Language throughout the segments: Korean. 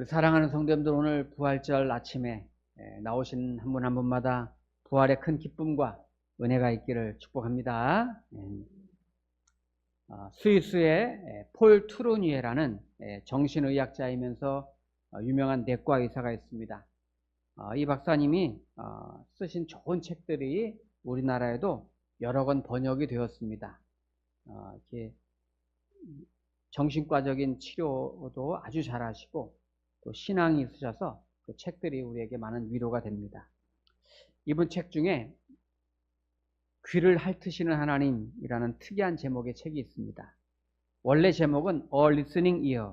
우리 사랑하는 성도님들, 오늘 부활절 아침에 나오신 한 분 한 분마다 부활의 큰 기쁨과 은혜가 있기를 축복합니다. 스위스의 폴 투르니에라는 정신의학자이면서 유명한 내과 의사가 있습니다. 이 박사님이 쓰신 좋은 책들이 우리나라에도 여러 권 번역이 되었습니다. 이렇게 정신과적인 치료도 아주 잘하시고 또 신앙이 있으셔서 그 책들이 우리에게 많은 위로가 됩니다. 이분 책 중에 귀를 핥으시는 하나님이라는 특이한 제목의 책이 있습니다. 원래 제목은 A Listening Ear,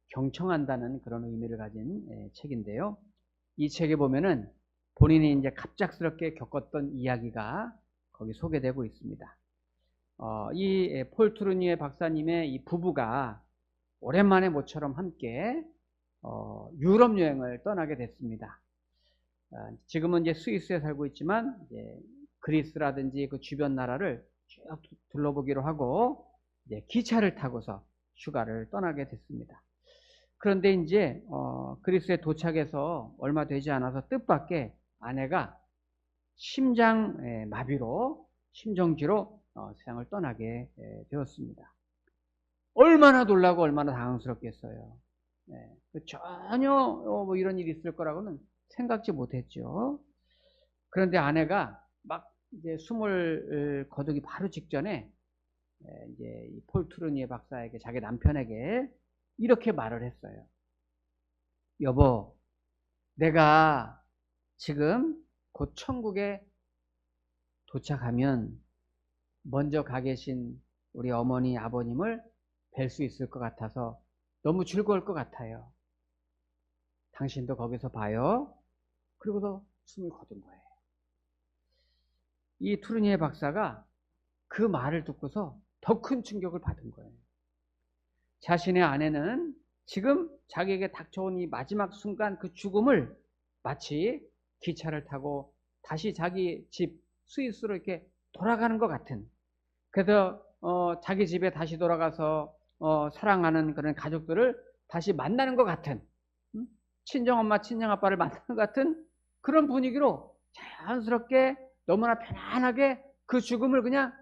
경청한다는 그런 의미를 가진 책인데요. 이 책에 보면은 본인이 이제 갑작스럽게 겪었던 이야기가 거기 소개되고 있습니다. 이 폴 투르니에 박사님의 이 부부가 오랜만에 모처럼 함께 유럽 여행을 떠나게 됐습니다. 지금은 이제 스위스에 살고 있지만 이제 그리스라든지 그 주변 나라를 쭉 둘러보기로 하고 이제 기차를 타고서 휴가를 떠나게 됐습니다. 그런데 이제 그리스에 도착해서 얼마 되지 않아서 뜻밖의 아내가 심장 마비로 심정지로 세상을 떠나게 되었습니다. 얼마나 놀라고 얼마나 당황스럽겠어요. 전혀 뭐 이런 일이 있을 거라고는 생각지 못했죠. 그런데 아내가 막 이제 숨을 거두기 바로 직전에 이제 이 폴 투르니에 박사에게, 자기 남편에게 이렇게 말을 했어요. 여보, 내가 지금 곧 천국에 도착하면 먼저 가 계신 우리 어머니, 아버님을 뵐 수 있을 것 같아서 너무 즐거울 것 같아요. 당신도 거기서 봐요. 그리고서 숨을 거둔 거예요. 이 투르니에 박사가 그 말을 듣고서 더 큰 충격을 받은 거예요. 자신의 아내는 지금 자기에게 닥쳐온 이 마지막 순간 그 죽음을 마치 기차를 타고 다시 자기 집 스위스로 이렇게 돌아가는 것 같은, 그래서 자기 집에 다시 돌아가서 사랑하는 그런 가족들을 다시 만나는 것 같은, 친정엄마 친정아빠를 만나는 것 같은 그런 분위기로 자연스럽게 너무나 편안하게 그 죽음을 그냥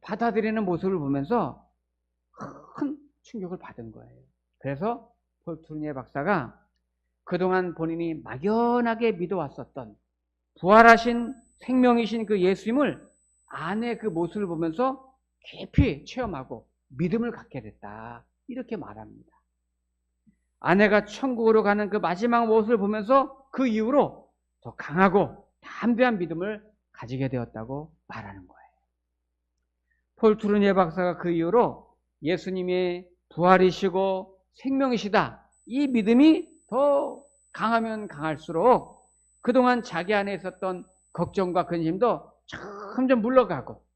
받아들이는 모습을 보면서 큰 충격을 받은 거예요. 그래서 폴 투르니에 박사가 그동안 본인이 막연하게 믿어왔었던 부활하신 생명이신 그 예수님을 아내의 그 모습을 보면서 깊이 체험하고 믿음을 갖게 됐다, 이렇게 말합니다. 아내가 천국으로 가는 그 마지막 모습을 보면서 그 이후로 더 강하고 담대한 믿음을 가지게 되었다고 말하는 거예요. 폴 투르니에 박사가 그 이후로 예수님이 부활이시고 생명이시다, 이 믿음이 더 강하면 강할수록 그동안 자기 안에 있었던 걱정과 근심도 점점 물러가고,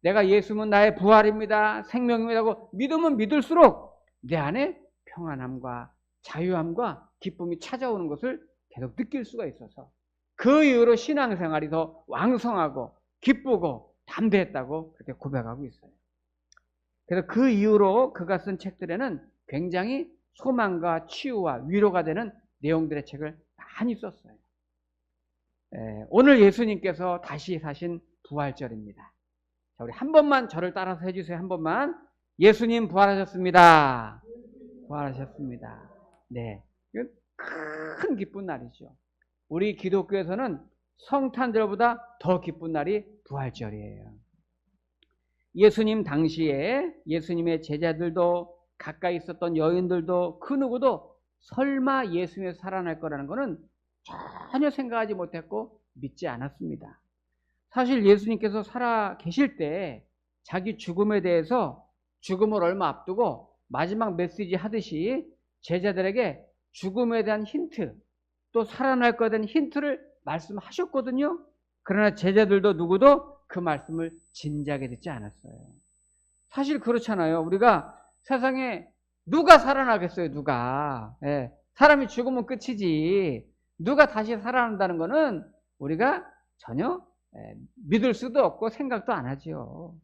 내가 예수님은 나의 부활입니다, 생명입니다 하고 믿으면 믿을수록 내 안에 평안함과 자유함과 기쁨이 찾아오는 것을 계속 느낄 수가 있어서 그 이후로 신앙생활이 더 왕성하고 기쁘고 담대했다고 그렇게 고백하고 있어요. 그래서 그 이후로 그가 쓴 책들에는 굉장히 소망과 치유와 위로가 되는 내용들의 책을 많이 썼어요. 오늘 예수님께서 다시 사신 부활절입니다. 자, 우리 한 번만 저를 따라서 해주세요. 한 번만. 예수님 부활하셨습니다. 부활하셨습니다. 네, 이건 큰 기쁜 날이죠. 우리 기독교에서는 성탄절보다 더 기쁜 날이 부활절이에요. 예수님 당시에 예수님의 제자들도 가까이 있었던 여인들도 그 누구도 설마 예수님이 살아날 거라는 것은 전혀 생각하지 못했고 믿지 않았습니다. 사실 예수님께서 살아 계실 때 자기 죽음에 대해서, 죽음을 얼마 앞두고 마지막 메시지 하듯이 제자들에게 죽음에 대한 힌트, 또 살아날 것에 대한 힌트를 말씀하셨거든요. 그러나 제자들도 누구도 그 말씀을 진지하게 듣지 않았어요. 사실 그렇잖아요. 우리가 세상에 누가 살아나겠어요, 누가. 사람이 죽으면 끝이지 누가 다시 살아난다는 것은 우리가 전혀 믿을 수도 없고 생각도 안 하죠.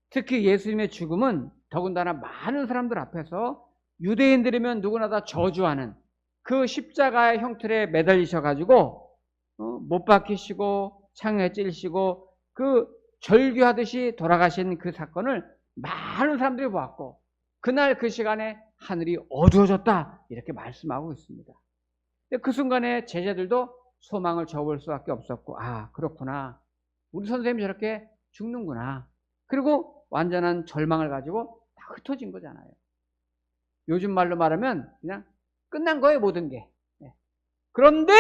특히 예수님의 죽음은 더군다나 많은 사람들 앞에서 유대인들이면 누구나 다 저주하는 그 십자가의 형틀에 매달리셔가지고 못 박히시고 창에 찔리시고 그 절규하듯이 돌아가신 그 사건을 많은 사람들이 보았고 그날 그 시간에 하늘이 어두워졌다 이렇게 말씀하고 있습니다. 그 순간에 제자들도 소망을 접을 수밖에 없었고 아 그렇구나 우리 선생님이 저렇게 죽는구나 그리고 완전한 절망을 가지고 다 흩어진 거잖아요. 요즘 말로 말하면 그냥 끝난 거예요 모든 게. 그런데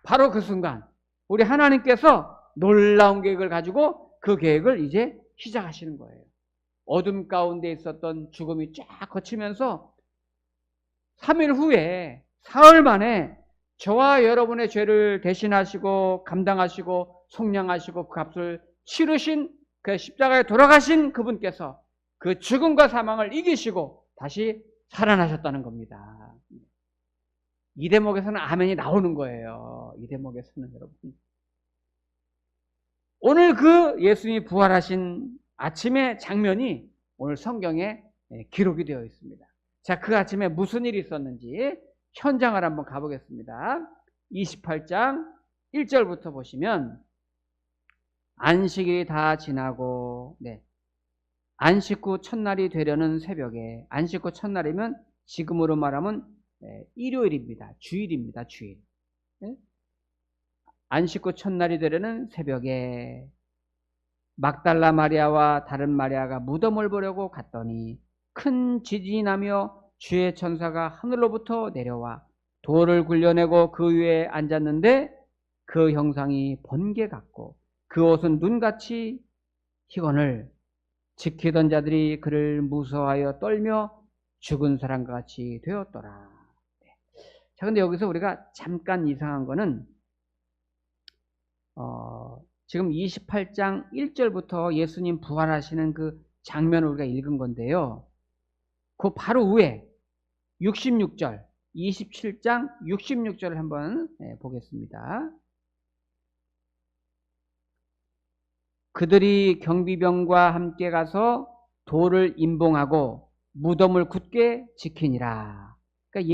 바로 그 순간 우리 하나님께서 놀라운 계획을 가지고 그 계획을 이제 시작하시는 거예요. 어둠 가운데 있었던 죽음이 쫙 거치면서 3일 후에 사흘 만에 저와 여러분의 죄를 대신하시고 감당하시고 속량하시고 그 값을 치르신 그 십자가에 돌아가신 그분께서 그 죽음과 사망을 이기시고 다시 살아나셨다는 겁니다. 이 대목에서는 아멘이 나오는 거예요. 이 대목에서는 여러분. 오늘 그 예수님이 부활하신 아침의 장면이 오늘 성경에 기록이 되어 있습니다. 자, 그 아침에 무슨 일이 있었는지 현장을 한번 가보겠습니다. 28장 1절부터 보시면 안식일이 다 지나고 안식 후 첫날이 되려는 새벽에 안식 후 첫날이면 지금으로 말하면 일요일입니다. 주일입니다. 주일. 안식 후 첫날이 되려는 새벽에 막달라 마리아와 다른 마리아가 무덤을 보려고 갔더니 큰 지진이 나며 주의 천사가 하늘로부터 내려와 돌을 굴려내고 그 위에 앉았는데 그 형상이 번개 같고 그 옷은 눈같이 희건을 지키던 자들이 그를 무서워하여 떨며 죽은 사람과 같이 되었더라. 자, 근데 여기서 우리가 잠깐 이상한 거는 지금 28장 1절부터 예수님 부활하시는 그 장면을 우리가 읽은 건데요. 그 바로 위에 66절, 27장 66절을 한번 보겠습니다. 그들이 경비병과 함께 가서 돌을 임봉하고 무덤을 굳게 지키니라. 그러니까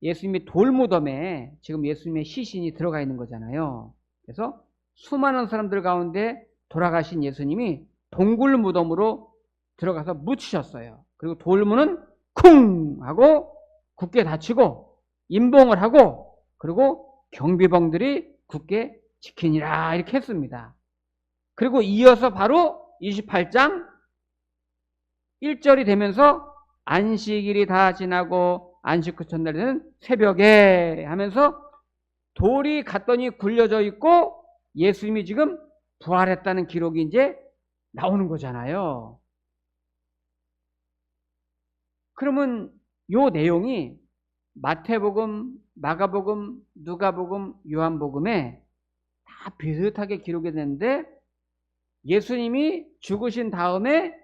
예수님의 돌무덤에 지금 예수님의 시신이 들어가 있는 거잖아요. 그래서 수많은 사람들 가운데 돌아가신 예수님이 동굴 무덤으로 들어가서 묻히셨어요. 그리고 돌문은 쿵 하고 굳게 닫히고 임봉을 하고 그리고 경비병들이 굳게 지키니라 이렇게 했습니다. 그리고 이어서 바로 28장 1절이 되면서 안식일이 다 지나고 안식 후 첫날에는 새벽에 하면서 돌이 갔더니 굴려져 있고 예수님이 지금 부활했다는 기록이 이제 나오는 거잖아요. 그러면 요 내용이 마태복음, 마가복음, 누가복음, 요한복음에 다 비슷하게 기록이 됐는데 예수님이 죽으신 다음에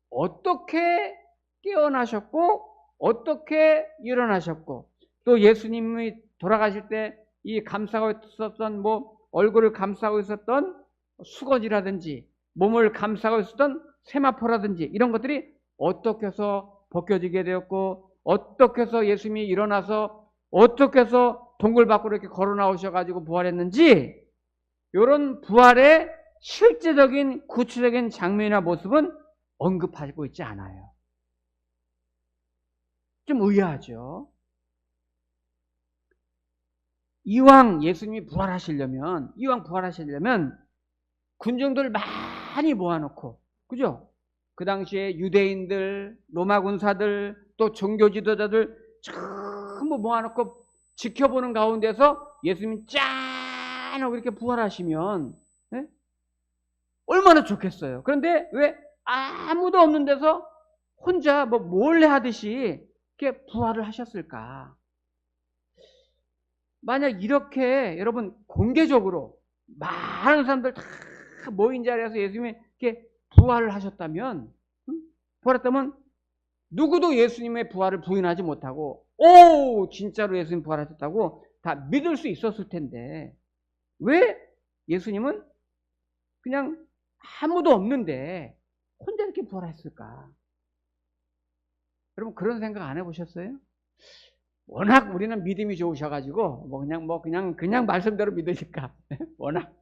어떻게 깨어나셨고 어떻게 일어나셨고 또 예수님이 돌아가실 때 이 감싸고 있었던 얼굴을 감싸고 있었던 수건이라든지 몸을 감싸고 있었던 세마포라든지 이런 것들이 어떻게 해서 벗겨지게 되었고 어떻게 해서 예수님이 일어나서 어떻게 해서 동굴 밖으로 이렇게 걸어 나오셔가지고 부활했는지 이런 부활의 실제적인 구체적인 장면이나 모습은 언급하고 있지 않아요. 좀 의아하죠. 이왕 예수님이 부활하시려면 군중들 많이 모아놓고 그죠? 그 당시에 유대인들, 로마 군사들, 또 종교 지도자들 전부 모아놓고 지켜보는 가운데서 예수님이 짠 하고 이렇게 부활하시면 얼마나 좋겠어요. 그런데 왜 아무도 없는 데서 혼자 몰래 하듯이 이렇게 부활을 하셨을까? 만약 이렇게 여러분 공개적으로 많은 사람들 다 모인 자리에서 예수님이 이렇게 부활을 하셨다면 부활했다면 누구도 예수님의 부활을 부인하지 못하고 오 진짜로 예수님 부활하셨다고 다 믿을 수 있었을 텐데 왜 예수님은 그냥 아무도 없는데 혼자 이렇게 부활했을까? 여러분 그런 생각 안 해보셨어요? 워낙 우리는 믿음이 좋으셔가지고 그냥 말씀대로 믿으니까 워낙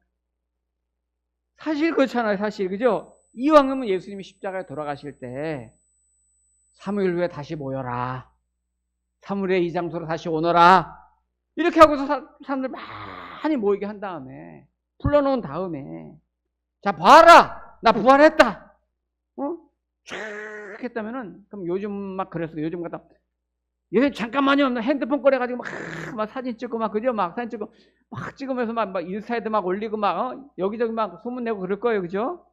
사실 그렇잖아요. 사실 그죠? 이왕이면 예수님이 십자가에 돌아가실 때 3일 후에 다시 모여라. 3일 후에 이 장소로 다시 오너라. 이렇게 하고서 사람들 많이 모이게 한 다음에 불러놓은 다음에 자 봐라 나 부활했다. 쫙 했다면은 그럼 요즘 막 그랬어요. 요즘 같다. 얘 잠깐만요. 핸드폰 꺼내가지고 막 사진 찍고 막 그죠? 막 사진 찍고 막 찍으면서 막 인스타에도 막 올리고 막 여기저기 막 소문 내고 그럴 거예요. 그죠?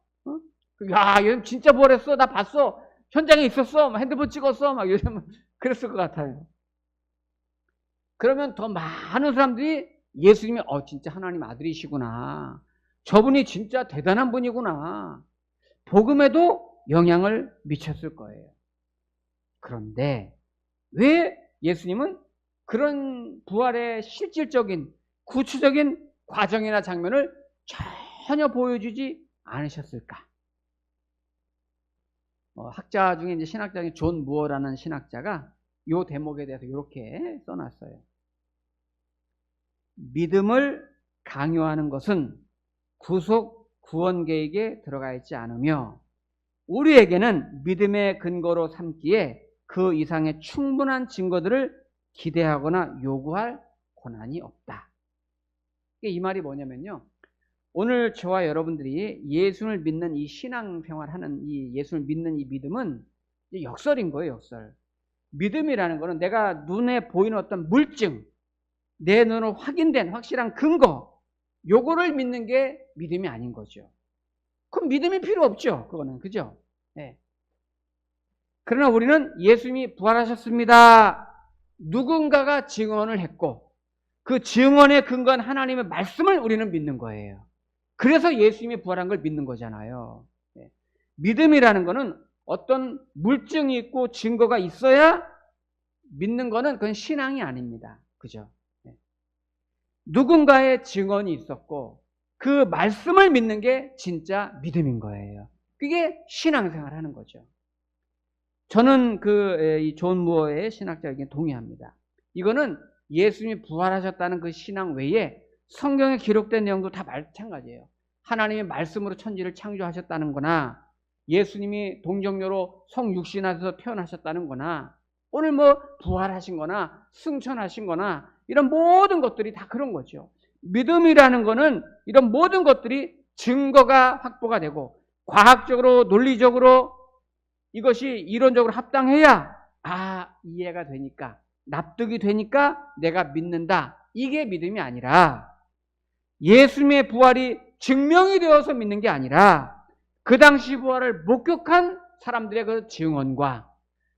야, 얘 진짜 부활했어. 나 봤어. 현장에 있었어. 막 핸드폰 찍었어. 막 요즘 그랬을 것 같아요. 그러면 더 많은 사람들이 예수님이 진짜 하나님 아들이시구나. 저분이 진짜 대단한 분이구나. 복음에도 영향을 미쳤을 거예요. 그런데 왜 예수님은 그런 부활의 실질적인 구체적인 과정이나 장면을 전혀 보여주지 않으셨을까? 학자 중에 이제 신학자 중에 존 무어라는 신학자가 이 대목에 대해서 이렇게 써놨어요. 믿음을 강요하는 것은 구속 구원 계획에 들어가 있지 않으며 우리에게는 믿음의 근거로 삼기에 그 이상의 충분한 증거들을 기대하거나 요구할 권한이 없다. 이 말이 뭐냐면요. 오늘 저와 여러분들이 예수를 믿는 이 신앙생활하는 이 예수를 믿는 이 믿음은 역설인 거예요. 역설. 믿음이라는 거는 내가 눈에 보이는 어떤 물증, 내 눈으로 확인된 확실한 근거, 요거를 믿는 게 믿음이 아닌 거죠. 그럼 믿음이 필요 없죠. 그거는. 그죠? 네. 그러나 우리는 예수님이 부활하셨습니다. 누군가가 증언을 했고 그 증언에 근거한 하나님의 말씀을 우리는 믿는 거예요. 그래서 예수님이 부활한 걸 믿는 거잖아요. 네. 믿음이라는 거는 어떤 물증이 있고 증거가 있어야 믿는 거는 그건 신앙이 아닙니다. 그죠? 네. 누군가의 증언이 있었고 그 말씀을 믿는 게 진짜 믿음인 거예요. 그게 신앙생활 하는 거죠. 저는 이 존 무어의 신학자 의견에 동의합니다. 이거는 예수님이 부활하셨다는 그 신앙 외에 성경에 기록된 내용도 다 마찬가지예요. 하나님의 말씀으로 천지를 창조하셨다는 거나 예수님이 동정녀로 성육신하셔서 태어나셨다는 거나 오늘 부활하신 거나 승천하신 거나 이런 모든 것들이 다 그런 거죠. 믿음이라는 거는 이런 모든 것들이 증거가 확보가 되고 과학적으로 논리적으로 이것이 이론적으로 합당해야 이해가 되니까 납득이 되니까 내가 믿는다. 이게 믿음이 아니라 예수님의 부활이 증명이 되어서 믿는 게 아니라 그 당시 부활을 목격한 사람들의 그 증언과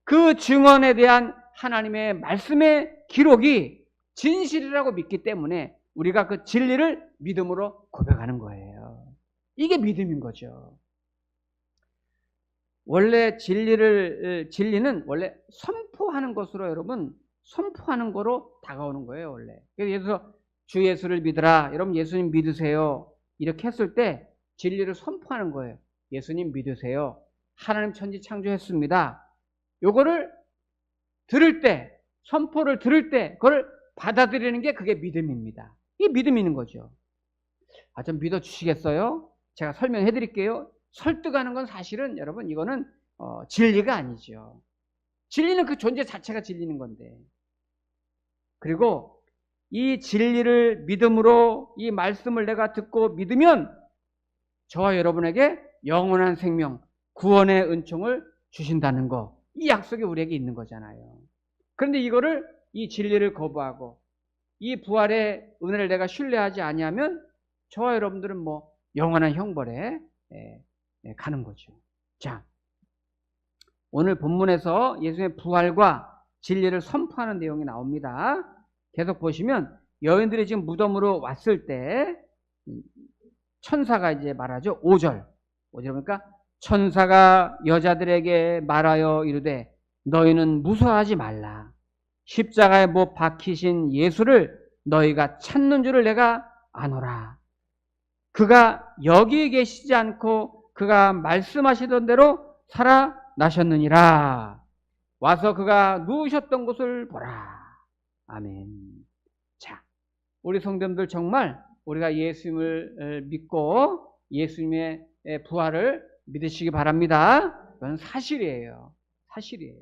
그 증언에 대한 하나님의 말씀의 기록이 진실이라고 믿기 때문에 우리가 그 진리를 믿음으로 고백하는 거예요. 이게 믿음인 거죠. 원래 진리는 원래 선포하는 것으로 여러분 선포하는 거로 다가오는 거예요. 원래. 그래서 예를 들어서 주 예수를 믿으라. 여러분 예수님 믿으세요. 이렇게 했을 때 진리를 선포하는 거예요. 예수님 믿으세요. 하나님 천지 창조했습니다. 요거를 들을 때 선포를 들을 때 그걸 받아들이는 게 그게 믿음입니다. 이게 믿음이 있는 거죠. 좀 믿어주시겠어요? 제가 설명해 드릴게요. 설득하는 건 사실은 여러분 이거는 진리가 아니죠. 진리는 그 존재 자체가 진리는 건데. 그리고 이 진리를 믿음으로 이 말씀을 내가 듣고 믿으면 저와 여러분에게 영원한 생명, 구원의 은총을 주신다는 거. 이 약속이 우리에게 있는 거잖아요. 그런데 이 진리를 거부하고 이 부활의 은혜를 내가 신뢰하지 아니하면 저와 여러분들은 영원한 형벌에 가는 거죠. 자, 오늘 본문에서 예수님의 부활과 진리를 선포하는 내용이 나옵니다. 계속 보시면 여인들이 지금 무덤으로 왔을 때 천사가 이제 말하죠. 5절 보니까 천사가 여자들에게 말하여 이르되 너희는 무서워하지 말라. 십자가에 못 박히신 예수를 너희가 찾는 줄을 내가 아노라. 그가 여기 계시지 않고 그가 말씀하시던 대로 살아나셨느니라. 와서 그가 누우셨던 곳을 보라. 아멘. 자, 우리 성도님들 정말 우리가 예수님을 믿고 예수님의 부활을 믿으시기 바랍니다. 그건 사실이에요. 사실이에요.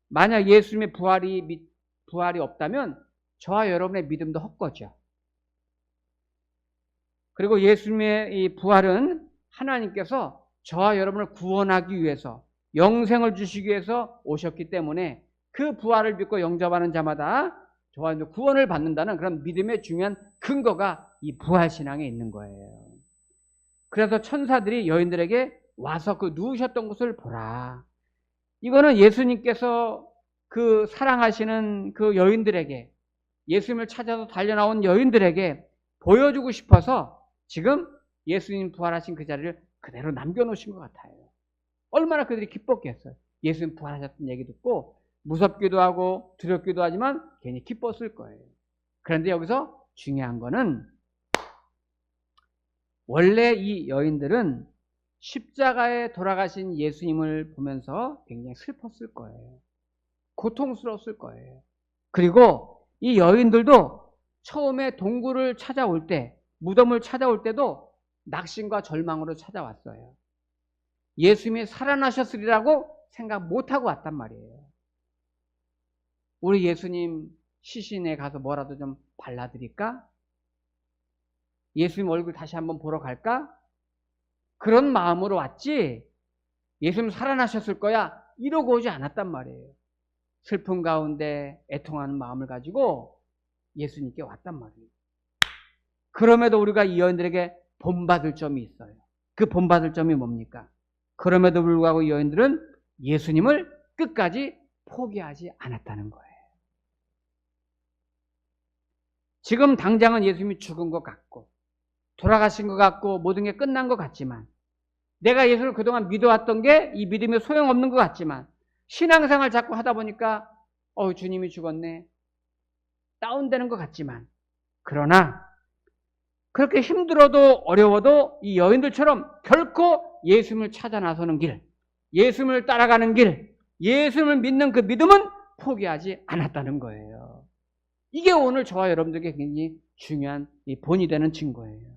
만약 예수님의 부활이 없다면 저와 여러분의 믿음도 헛거죠. 그리고 예수님의 이 부활은 하나님께서 저와 여러분을 구원하기 위해서 영생을 주시기 위해서 오셨기 때문에 그 부활을 믿고 영접하는 자마다 저와 여러분 구원을 받는다는 그런 믿음의 중요한 근거가 이 부활신앙에 있는 거예요. 그래서 천사들이 여인들에게 와서 그 누우셨던 곳을 보라. 이거는 예수님께서 그 사랑하시는 그 여인들에게, 예수님을 찾아서 달려나온 여인들에게 보여주고 싶어서 지금 예수님 부활하신 그 자리를 그대로 남겨놓으신 것 같아요. 얼마나 그들이 기뻤겠어요. 예수님 부활하셨던 얘기 듣고 무섭기도 하고 두렵기도 하지만 괜히 기뻤을 거예요. 그런데 여기서 중요한 거는 원래 이 여인들은 십자가에 돌아가신 예수님을 보면서 굉장히 슬펐을 거예요. 고통스러웠을 거예요. 그리고 이 여인들도 처음에 동굴을 찾아올 때, 무덤을 찾아올 때도 낙심과 절망으로 찾아왔어요. 예수님이 살아나셨으리라고 생각 못하고 왔단 말이에요. 우리 예수님 시신에 가서 뭐라도 좀 발라드릴까? 예수님 얼굴 다시 한번 보러 갈까? 그런 마음으로 왔지 예수님 살아나셨을 거야 이러고 오지 않았단 말이에요. 슬픔 가운데 애통하는 마음을 가지고 예수님께 왔단 말이에요. 그럼에도 우리가 이 여인들에게 본받을 점이 있어요. 그 본받을 점이 뭡니까? 그럼에도 불구하고 이 여인들은 예수님을 끝까지 포기하지 않았다는 거예요. 지금 당장은 예수님이 죽은 것 같고 돌아가신 것 같고 모든 게 끝난 것 같지만, 내가 예수를 그동안 믿어왔던 게 이 믿음에 소용없는 것 같지만, 신앙생활 자꾸 하다 보니까 주님이 죽었네 다운되는 것 같지만, 그러나 그렇게 힘들어도 어려워도 이 여인들처럼 결코 예수님을 찾아 나서는 길, 예수님을 따라가는 길, 예수님을 믿는 그 믿음은 포기하지 않았다는 거예요. 이게 오늘 저와 여러분들에게 굉장히 중요한 이 본이 되는 증거예요.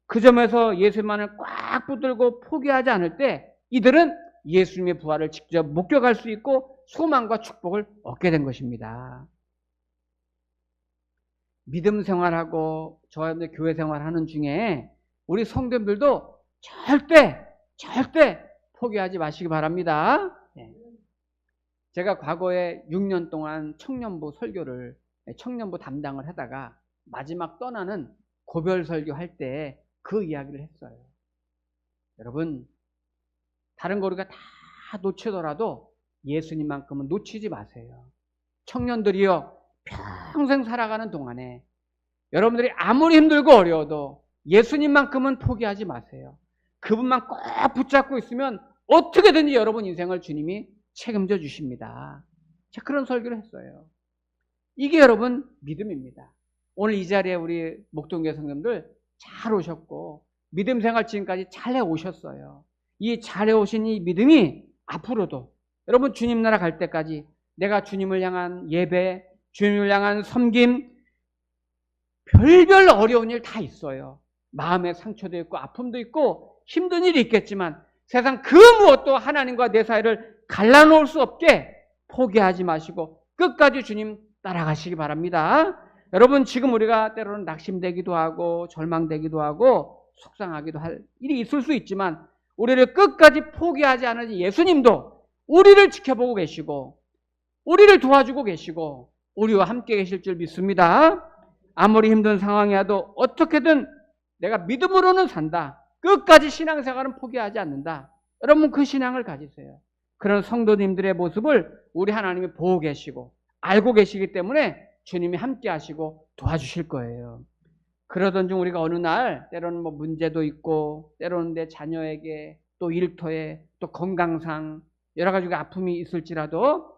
그 점에서 예수님만을 꽉 붙들고 포기하지 않을 때 이들은 예수님의 부활을 직접 목격할 수 있고 소망과 축복을 얻게 된 것입니다. 믿음 생활하고 저와 여러분들 교회 생활하는 중에 우리 성도님들도 절대 포기하지 마시기 바랍니다. 제가 과거에 6년 동안 청년부 담당을 하다가 마지막 떠나는 고별 설교할 때 그 이야기를 했어요. 여러분, 다른 거 우리가 다 놓치더라도 예수님만큼은 놓치지 마세요. 청년들이요, 평생 살아가는 동안에 여러분들이 아무리 힘들고 어려워도 예수님만큼은 포기하지 마세요. 그분만 꼭 붙잡고 있으면 어떻게든지 여러분 인생을 주님이 책임져 주십니다. 제가 그런 설교를 했어요. 이게 여러분 믿음입니다. 오늘 이 자리에 우리 목동교회 성도님들 잘 오셨고 믿음 생활 지금까지 잘 해오셨어요. 이 잘 해오신 이 믿음이 앞으로도 여러분 주님 나라 갈 때까지 내가 주님을 향한 예배, 주님을 향한 섬김, 별별 어려운 일 다 있어요. 마음의 상처도 있고 아픔도 있고 힘든 일이 있겠지만 세상 그 무엇도 하나님과 내 사이를 갈라놓을 수 없게 포기하지 마시고 끝까지 주님 따라가시기 바랍니다. 여러분, 지금 우리가 때로는 낙심되기도 하고 절망되기도 하고 속상하기도 할 일이 있을 수 있지만 우리를 끝까지 포기하지 않은 예수님도 우리를 지켜보고 계시고 우리를 도와주고 계시고 우리와 함께 계실 줄 믿습니다. 아무리 힘든 상황이라도 어떻게든 내가 믿음으로는 산다. 끝까지 신앙생활은 포기하지 않는다. 여러분, 그 신앙을 가지세요. 그런 성도님들의 모습을 우리 하나님이 보고 계시고 알고 계시기 때문에 주님이 함께 하시고 도와주실 거예요. 그러던 중 우리가 어느 날 때로는 문제도 있고 때로는 내 자녀에게 또 일터에 또 건강상 여러 가지 아픔이 있을지라도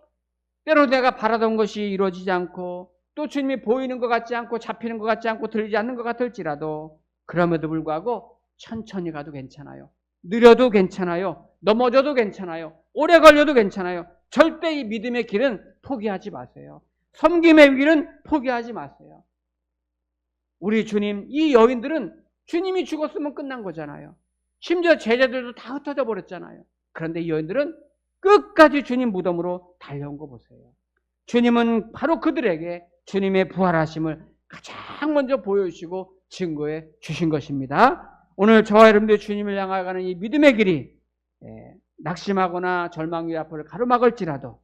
때로는 내가 바라던 것이 이루어지지 않고 또 주님이 보이는 것 같지 않고 잡히는 것 같지 않고 들리지 않는 것 같을지라도 그럼에도 불구하고 천천히 가도 괜찮아요. 느려도 괜찮아요. 넘어져도 괜찮아요. 오래 걸려도 괜찮아요. 절대 이 믿음의 길은 포기하지 마세요. 섬김의 길은 포기하지 마세요. 우리 주님, 이 여인들은 주님이 죽었으면 끝난 거잖아요. 심지어 제자들도 다 흩어져 버렸잖아요. 그런데 이 여인들은 끝까지 주님 무덤으로 달려온 거 보세요. 주님은 바로 그들에게 주님의 부활하심을 가장 먼저 보여주시고 증거해 주신 것입니다. 오늘 저와 여러분들 주님을 향하여 가는 이 믿음의 길이 낙심하거나 절망 위 앞을 가로막을지라도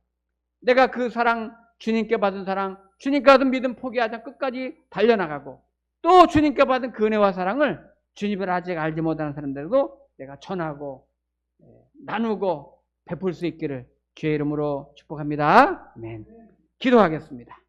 내가 그 사랑, 주님께 받은 사랑, 주님께 받은 믿음 포기하자 끝까지 달려나가고 또 주님께 받은 그 은혜와 사랑을 주님을 아직 알지 못하는 사람들도 내가 전하고 나누고 베풀 수 있기를 주의 이름으로 축복합니다. 아멘. 기도하겠습니다.